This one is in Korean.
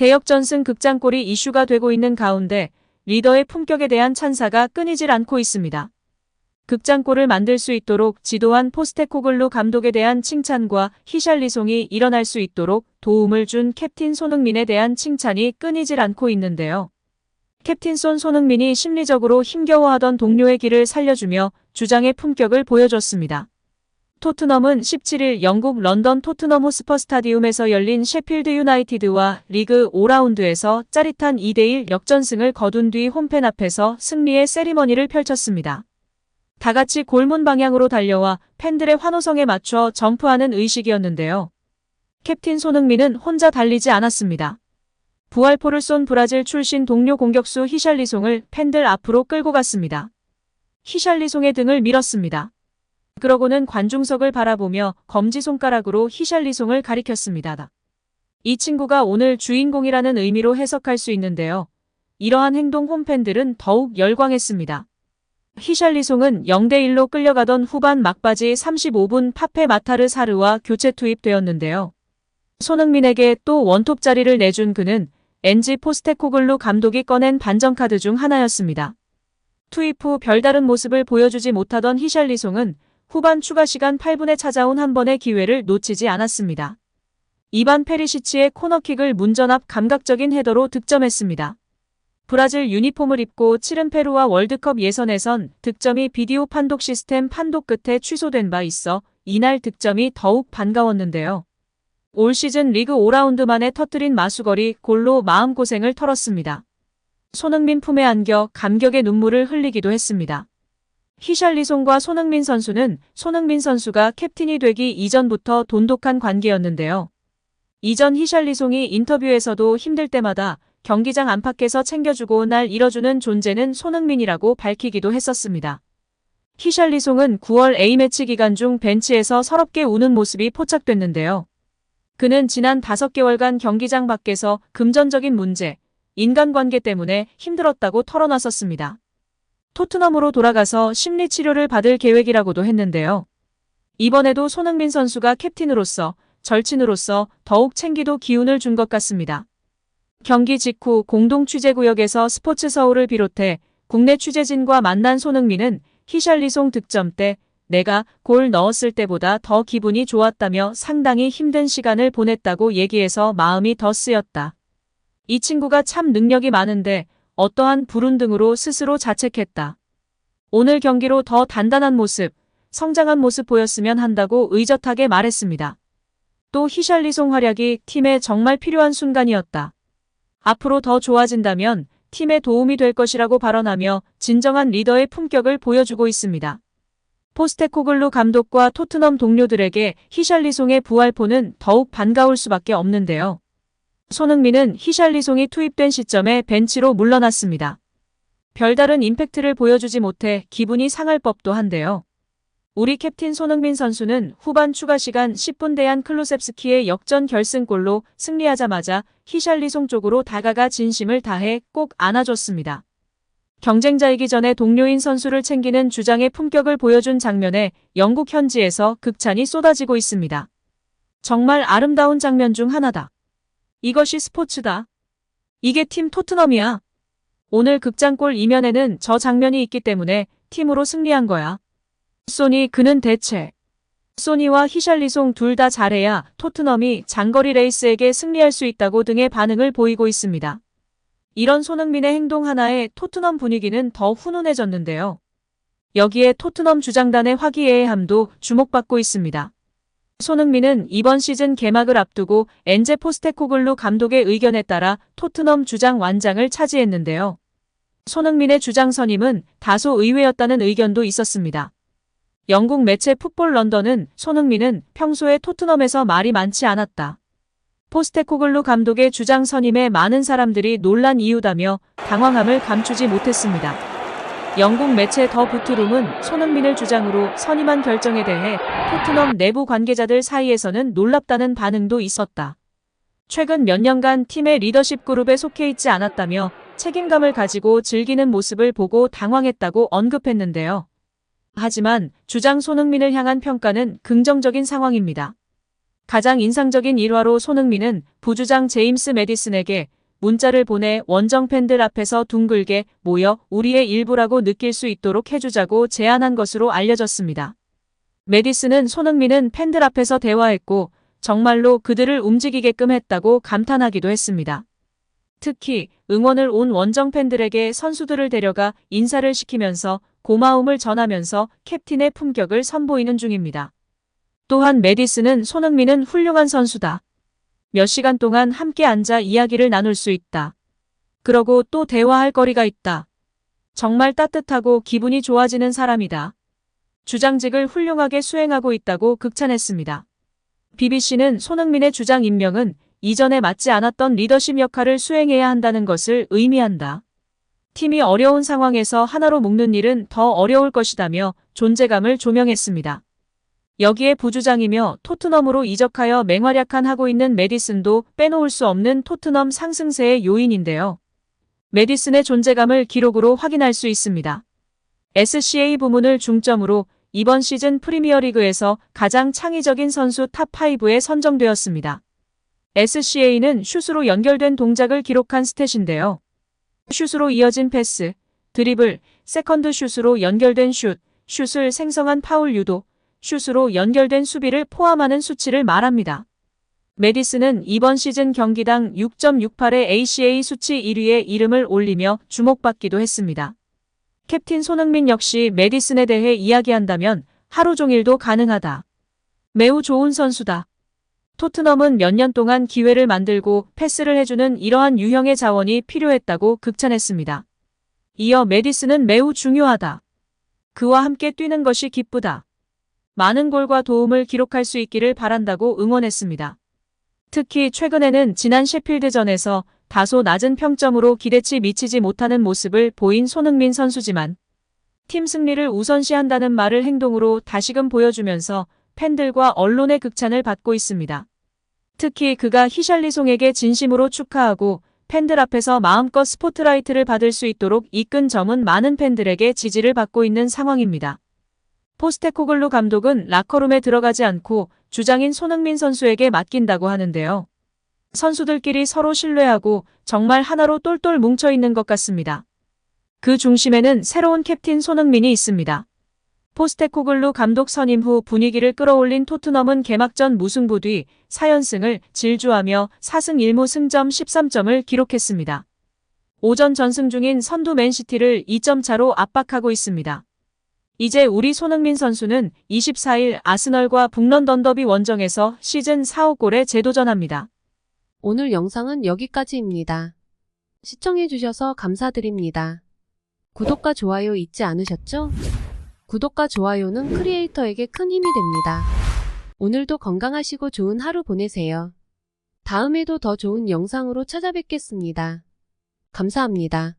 대역전승 극장골이 이슈가 되고 있는 가운데 리더의 품격에 대한 찬사가 끊이질 않고 있습니다. 극장골을 만들 수 있도록 지도한 포스테코글루 감독에 대한 칭찬과 히샬리송이 일어날 수 있도록 도움을 준 캡틴 손흥민에 대한 칭찬이 끊이질 않고 있는데요. 캡틴 손흥민이 심리적으로 힘겨워하던 동료의 길을 살려주며 주장의 품격을 보여줬습니다. 토트넘은 17일 영국 런던 토트넘 호스퍼 스타디움에서 열린 셰필드 유나이티드와 리그 5라운드에서 짜릿한 2대1 역전승을 거둔 뒤 홈팬 앞에서 승리의 세리머니를 펼쳤습니다. 다같이 골문 방향으로 달려와 팬들의 환호성에 맞춰 점프하는 의식이었는데요. 캡틴 손흥민은 혼자 달리지 않았습니다. 부활포를 쏜 브라질 출신 동료 공격수 히샬리송을 팬들 앞으로 끌고 갔습니다. 히샬리송의 등을 밀었습니다. 그러고는 관중석을 바라보며 검지손가락으로 히샬리송을 가리켰습니다. 이 친구가 오늘 주인공이라는 의미로 해석할 수 있는데요. 이러한 행동 홈팬들은 더욱 열광했습니다. 히샬리송은 0대1로 끌려가던 후반 막바지 35분 파페 마타르 사르와 교체 투입되었는데요. 손흥민에게 또 원톱 자리를 내준 그는 엔지 포스테코글루 감독이 꺼낸 반전카드 중 하나였습니다. 투입 후 별다른 모습을 보여주지 못하던 히샬리송은 후반 추가 시간 8분에 찾아온 한 번의 기회를 놓치지 않았습니다. 이반 페리시치의 코너킥을 문전 앞 감각적인 헤더로 득점했습니다. 브라질 유니폼을 입고 치른 페루와 월드컵 예선에선 득점이 비디오 판독 시스템 판독 끝에 취소된 바 있어 이날 득점이 더욱 반가웠는데요. 올 시즌 리그 5라운드 만에 터뜨린 마수거리 골로 마음고생을 털었습니다. 손흥민 품에 안겨 감격의 눈물을 흘리기도 했습니다. 히샬리송과 손흥민 선수는 손흥민 선수가 캡틴이 되기 이전부터 돈독한 관계였는데요. 이전 히샬리송이 인터뷰에서도 힘들 때마다 경기장 안팎에서 챙겨주고 날 잃어주는 존재는 손흥민이라고 밝히기도 했었습니다. 히샬리송은 9월 A매치 기간 중 벤치에서 서럽게 우는 모습이 포착됐는데요. 그는 지난 5개월간 경기장 밖에서 금전적인 문제, 인간관계 때문에 힘들었다고 털어놨었습니다. 토트넘으로 돌아가서 심리치료를 받을 계획이라고도 했는데요. 이번에도 손흥민 선수가 캡틴으로서, 절친으로서 더욱 챙기도 기운을 준 것 같습니다. 경기 직후 공동 취재구역에서 스포츠 서울을 비롯해 국내 취재진과 만난 손흥민은 히샬리송 득점 때 내가 골 넣었을 때보다 더 기분이 좋았다며 상당히 힘든 시간을 보냈다고 얘기해서 마음이 더 쓰였다. 이 친구가 참 능력이 많은데 어떠한 불운등으로 스스로 자책했다. 오늘 경기로 더 단단한 모습, 성장한 모습 보였으면 한다고 의젓하게 말했습니다. 또 히샬리송 활약이 팀에 정말 필요한 순간이었다. 앞으로 더 좋아진다면 팀에 도움이 될 것이라고 발언하며 진정한 리더의 품격을 보여주고 있습니다. 포스테코글루 감독과 토트넘 동료들에게 히샬리송의 부활포는 더욱 반가울 수밖에 없는데요. 손흥민은 히샬리송이 투입된 시점에 벤치로 물러났습니다. 별다른 임팩트를 보여주지 못해 기분이 상할 법도 한데요. 우리 캡틴 손흥민 선수는 후반 추가 시간 10분 대한 클루셉스키의 역전 결승골로 승리하자마자 히샬리송 쪽으로 다가가 진심을 다해 꼭 안아줬습니다. 경쟁자이기 전에 동료인 선수를 챙기는 주장의 품격을 보여준 장면에 영국 현지에서 극찬이 쏟아지고 있습니다. 정말 아름다운 장면 중 하나다. 이것이 스포츠다. 이게 팀 토트넘이야. 오늘 극장골 이면에는 저 장면이 있기 때문에 팀으로 승리한 거야. 소니 그는 대체. 소니와 히샬리송 둘 다 잘해야 토트넘이 장거리 레이스에게 승리할 수 있다고 등의 반응을 보이고 있습니다. 이런 손흥민의 행동 하나에 토트넘 분위기는 더 훈훈해졌는데요. 여기에 토트넘 주장단의 화기애애함도 주목받고 있습니다. 손흥민은 이번 시즌 개막을 앞두고 엔제 포스테코글루 감독의 의견에 따라 토트넘 주장 완장을 차지했는데요. 손흥민의 주장 선임은 다소 의외였다는 의견도 있었습니다. 영국 매체 풋볼 런던은 손흥민은 평소에 토트넘에서 말이 많지 않았다. 포스테코글루 감독의 주장 선임에 많은 사람들이 놀란 이유다며 당황함을 감추지 못했습니다. 영국 매체 더 부트룸은 손흥민을 주장으로 선임한 결정에 대해 토트넘 내부 관계자들 사이에서는 놀랍다는 반응도 있었다. 최근 몇 년간 팀의 리더십 그룹에 속해 있지 않았다며 책임감을 가지고 즐기는 모습을 보고 당황했다고 언급했는데요. 하지만 주장 손흥민을 향한 평가는 긍정적인 상황입니다. 가장 인상적인 일화로 손흥민은 부주장 제임스 매디슨에게 문자를 보내 원정 팬들 앞에서 둥글게 모여 우리의 일부라고 느낄 수 있도록 해주자고 제안한 것으로 알려졌습니다. 매디슨은 손흥민은 팬들 앞에서 대화했고 정말로 그들을 움직이게끔 했다고 감탄하기도 했습니다. 특히 응원을 온 원정 팬들에게 선수들을 데려가 인사를 시키면서 고마움을 전하면서 캡틴의 품격을 선보이는 중입니다. 또한 매디슨은 손흥민은 훌륭한 선수다. 몇 시간 동안 함께 앉아 이야기를 나눌 수 있다. 그러고 또 대화할 거리가 있다. 정말 따뜻하고 기분이 좋아지는 사람이다. 주장직을 훌륭하게 수행하고 있다고 극찬했습니다. BBC는 손흥민의 주장 임명은 이전에 맡지 않았던 리더십 역할을 수행해야 한다는 것을 의미한다. 팀이 어려운 상황에서 하나로 묶는 일은 더 어려울 것이다며 존재감을 조명했습니다. 여기에 부주장이며 토트넘으로 이적하여 맹활약한 하고 있는 매디슨도 빼놓을 수 없는 토트넘 상승세의 요인인데요. 매디슨의 존재감을 기록으로 확인할 수 있습니다. SCA 부문을 중점으로 이번 시즌 프리미어리그에서 가장 창의적인 선수 탑5에 선정되었습니다. SCA는 슛으로 연결된 동작을 기록한 스탯인데요. 슛으로 이어진 패스, 드리블, 세컨드 슛으로 연결된 슛, 슛을 생성한 파울 유도, 슛으로 연결된 수비를 포함하는 수치를 말합니다. 매디슨은 이번 시즌 경기당 6.68의 ACA 수치 1위에 이름을 올리며 주목받기도 했습니다. 캡틴 손흥민 역시 매디슨에 대해 이야기한다면 하루 종일도 가능하다. 매우 좋은 선수다. 토트넘은 몇 년 동안 기회를 만들고 패스를 해주는 이러한 유형의 자원이 필요했다고 극찬했습니다. 이어 매디슨은 매우 중요하다. 그와 함께 뛰는 것이 기쁘다. 많은 골과 도움을 기록할 수 있기를 바란다고 응원했습니다. 특히 최근에는 지난 셰필드전에서 다소 낮은 평점으로 기대치 미치지 못하는 모습을 보인 손흥민 선수지만 팀 승리를 우선시한다는 말을 행동으로 다시금 보여주면서 팬들과 언론의 극찬을 받고 있습니다. 특히 그가 히샬리송에게 진심으로 축하하고 팬들 앞에서 마음껏 스포트라이트를 받을 수 있도록 이끈 점은 많은 팬들에게 지지를 받고 있는 상황입니다. 포스테코글루 감독은 라커룸에 들어가지 않고 주장인 손흥민 선수에게 맡긴다고 하는데요. 선수들끼리 서로 신뢰하고 정말 하나로 똘똘 뭉쳐있는 것 같습니다. 그 중심에는 새로운 캡틴 손흥민이 있습니다. 포스테코글루 감독 선임 후 분위기를 끌어올린 토트넘은 개막전 무승부 뒤 4연승을 질주하며 4승 1무 승점 13점을 기록했습니다. 오전 전승 중인 선두 맨시티를 2점 차로 압박하고 있습니다. 이제 우리 손흥민 선수는 24일 아스널과 북런던 더비 원정에서 시즌 4호 골에 재도전합니다. 오늘 영상은 여기까지입니다. 시청해주셔서 감사드립니다. 구독과 좋아요 잊지 않으셨죠? 구독과 좋아요는 크리에이터에게 큰 힘이 됩니다. 오늘도 건강하시고 좋은 하루 보내세요. 다음에도 더 좋은 영상으로 찾아뵙겠습니다. 감사합니다.